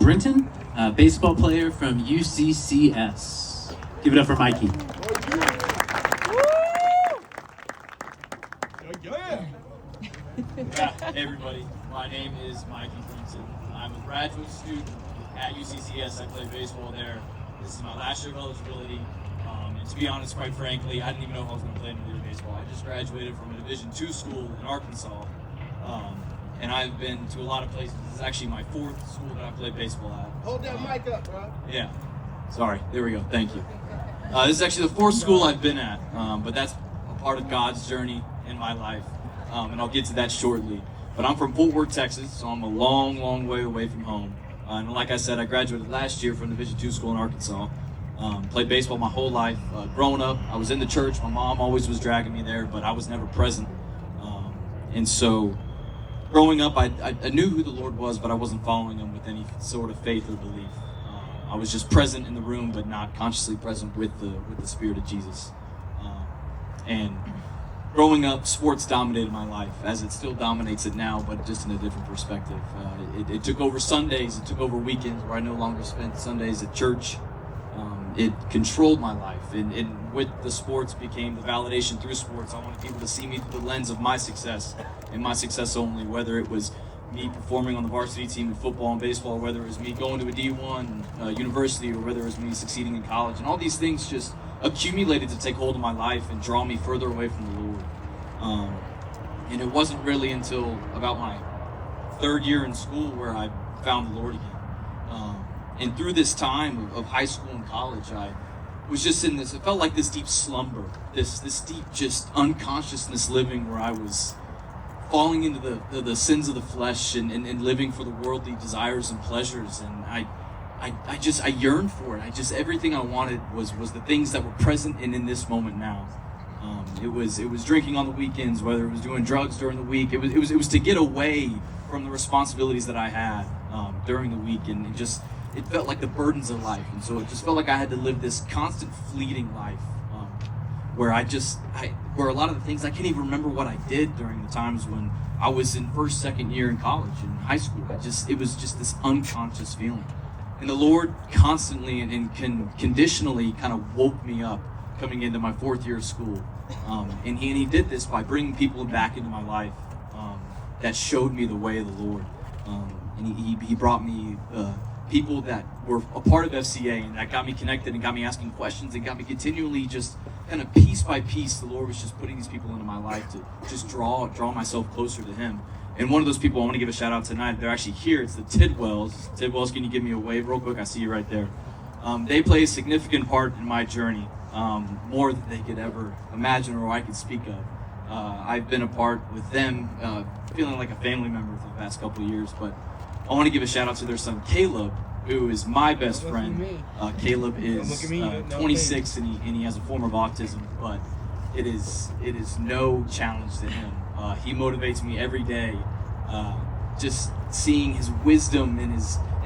Brinton, a baseball player from UCCS. Give it up for Mikey. Hey everybody, my name is Mikey Brinton. I'm a graduate student at UCCS. I play baseball there. This is my last year of eligibility. And to be honest, quite frankly, I didn't even know if I was going to play Major League Baseball. I just graduated from a Division II school in Arkansas. And I've been to a lot of places. This is actually my fourth school that I played baseball at. Hold that mic up, bro. Yeah. Sorry. There we go. Thank you. This is actually the fourth school I've been at, but that's a part of God's journey in my life, and I'll get to that shortly. But I'm from Fort Worth, Texas, so I'm a long, long way away from home. And like I said, I graduated last year from Division II school in Arkansas. Played baseball my whole life. Growing up, I was in the church. My mom always was dragging me there, but I was never present. And so growing up, I knew who the Lord was, but I wasn't following him with any sort of faith or belief. I was just present in the room, but not consciously present with the Spirit of Jesus. And growing up, sports dominated my life, as it still dominates it now, but just in a different perspective. It took over Sundays, it took over weekends, where I no longer spent Sundays at church. It controlled my life, and with the sports became the validation through sports. I wanted people to see me through the lens of my success, and my success only, whether it was me performing on the varsity team in football and baseball, or whether it was me going to a D1 university, or whether it was me succeeding in college. And all these things just accumulated to take hold of my life and draw me further away from the Lord. And it wasn't really until about my third year in school where I found the Lord again. And through this time of high school and college, I was just in this, it felt like this deep slumber, this deep just unconsciousness living, where I was falling into the sins of the flesh and living for the worldly desires and pleasures. And I yearned for it. Everything I wanted was the things that were present and in this moment now. It was drinking on the weekends, whether it was doing drugs during the week. It was to get away from the responsibilities that I had during the week, and it felt like the burdens of life. And so it just felt like I had to live this constant fleeting life, where where a lot of the things I can't even remember what I did during the times when I was in first, second year in college and high school. It was just this unconscious feeling. And the Lord constantly and conditionally kind of woke me up coming into my fourth year of school. And he did this by bringing people back into my life that showed me the way of the Lord. And he brought me people that were a part of FCA, and that got me connected and got me asking questions and got me continually just kind of piece by piece. The Lord was just putting these people into my life to just draw myself closer to him. And one of those people I want to give a shout out tonight, they're actually here. It's the Tidwells. Tidwells, can you give me a wave real quick? I see you right there. They play a significant part in my journey, more than they could ever imagine or I could speak of. I've been a part with them, feeling like a family member for the past couple of years, but I want to give a shout out to their son Caleb, who is my best friend. Caleb is 26 and he has a form of autism, but it is no challenge to him. He motivates me every day, just seeing his wisdom and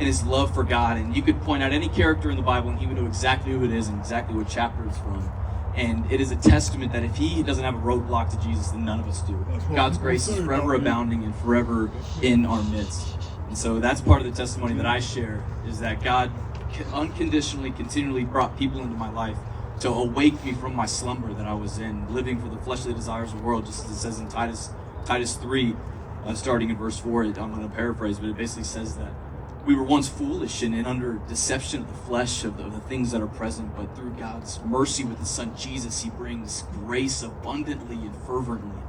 his love for God. And you could point out any character in the Bible and he would know exactly who it is and exactly what chapter it's from. And it is a testament that if he doesn't have a roadblock to Jesus, then none of us do. God's grace is forever abounding and forever in our midst. And so that's part of the testimony that I share, is that God unconditionally, continually brought people into my life to awake me from my slumber that I was in, living for the fleshly desires of the world, just as it says in Titus 3, starting in verse 4. I'm going to paraphrase, but it basically says that we were once foolish and under deception of the flesh, of the things that are present, but through God's mercy with his son Jesus, he brings grace abundantly and fervently.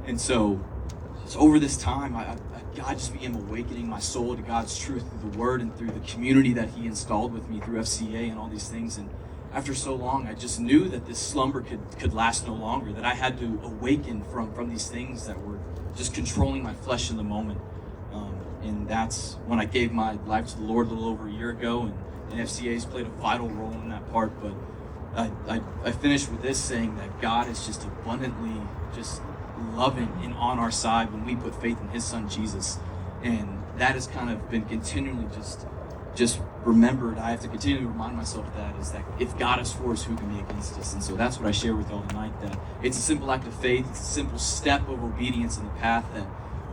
And so over this time, God just began awakening my soul to God's truth through the Word and through the community that he installed with me through FCA and all these things. And after so long, I just knew that this slumber could last no longer, that I had to awaken from these things that were just controlling my flesh in the moment. And that's when I gave my life to the Lord a little over a year ago, and FCA's played a vital role in that part. But I finished with this, saying that God is just abundantly just loving and on our side when we put faith in his son Jesus. And that has kind of been continually just remembered. I have to continue to remind myself that, is that if God is for us, who can be against us? And so that's what I share with y'all tonight, that it's a simple act of faith. It's a simple step of obedience in the path that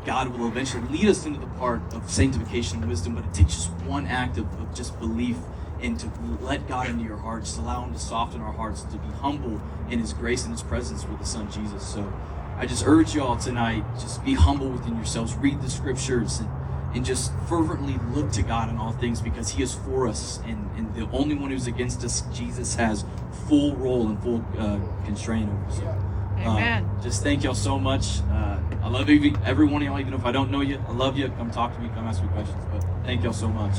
God will eventually lead us into the part of sanctification and wisdom, but it takes just one act of just belief and to let God into your heart, just allow Him to soften our hearts, to be humble in His grace and His presence with His Son Jesus. So I just urge y'all tonight, just be humble within yourselves, read the scriptures, and just fervently look to God in all things, because He is for us, and the only one who's against us, Jesus, has full role and full constraint over us. So, Amen. just thank y'all so much. I love every one of y'all, even if I don't know you. I love you. Come talk to me, come ask me questions. But thank y'all so much.